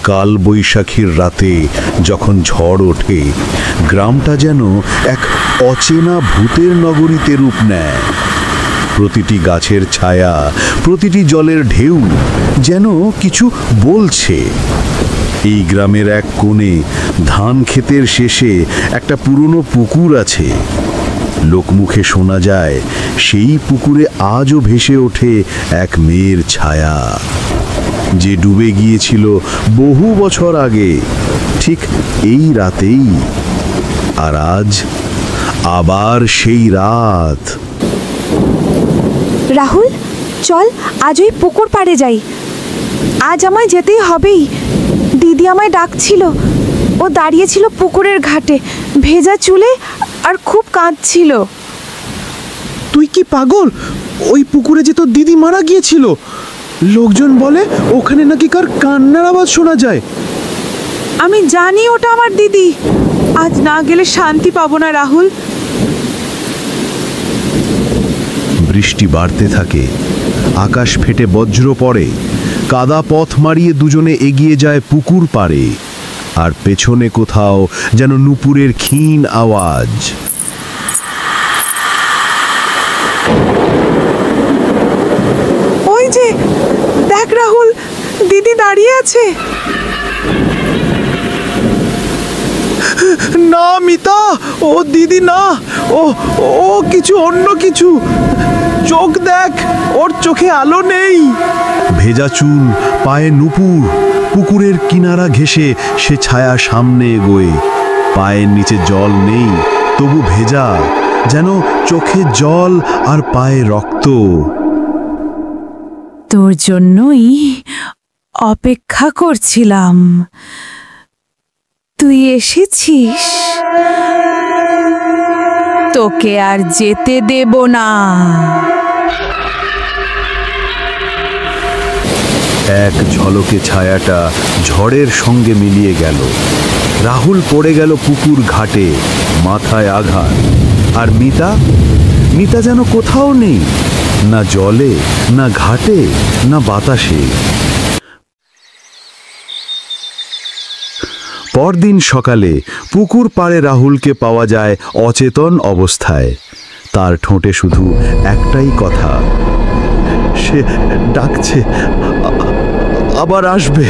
কাল বৈশাখীর রাতে যখন ঝড় ওঠে, গ্রামটা যেন এক অচেনা ভূতের নগরীতে রূপ নেয়। প্রতিটি গাছের ছায়া, প্রতিটি জলের ঢেউ যেন কিছু বলছে। এই গ্রামের এক কোণে ধান ক্ষেতের শেষে একটা পুরনো পুকুর আছে। লোকমুখে শোনা যায় সেই পুকুরে আজও ভেসে ওঠে এক মেয়ের ছায়া, যে ডুবে গিয়েছিল বহু বছর আগে, ঠিক এই রাতেই। আর আজ আবার সেই রাত। রাহুল, চল আজ ওই পুকুর পাড়ে যাই। আজ আমায় যেতেই হবেই। দিদি আমায় ডাকছিল। ও দাঁড়িয়েছিল পুকুরের ঘাটে, ভেজা চুলে আর খুব কাঁদছিল। তুই কি পাগল? ওই পুকুরে যে তোর দিদি মারা গিয়েছিল। লোকজন বলে ওখানে নাকি কার কান্নার আওয়াজ শোনা যায়। আমি জানি ওটা আমার দিদি। আজ না গেলে শান্তি পাবো না রাহুল। বৃষ্টি বাড়তে থাকে, আকাশ ফেটে বজ্র পড়ে। কাদা পথ মারিয়ে দুজনে এগিয়ে যায় পুকুর পাড়ে। আর পেছনে কোথাও যেন নুপুরের ক্ষীণ আওয়াজ। ওই যে দেখ রাহুল, দিদি দাঁড়িয়ে আছে। না মিতা, ও দিদি না, ও ও কিছু অন্য কিছু। চোখ দেখ, ওর চোখে আলো নেই। ভেজা চুল, পায়ে নুপুর, পুকুরের কিনারা ঘেঁষে সে ছায়া সামনে এগোয়। পায়ের নিচে জল নেই, তবু ভেজা, যেন চোখে জল আর পায়ে রক্ত। তোর জন্যই অপেক্ষা করছিলাম। তুই এসেছিস, তোকে আর যেতে দেব না। এক ঝলকে ছায়াটা ঝড়ের সঙ্গে মিলিয়ে গেল। রাহুল পড়ে গেল পুকুর ঘাটে, মাথায় আঘাত। আর মিতা যেন কোথাও নেই, না জলে, না ঘাটে, না বাতাসে। পরদিন সকালে পুকুর পাড়ে রাহুলকে পাওয়া যায় অচেতন অবস্থায়। তার ঠোঁটে শুধু একটাই কথা, সে ডাকছে, আবার আসবে।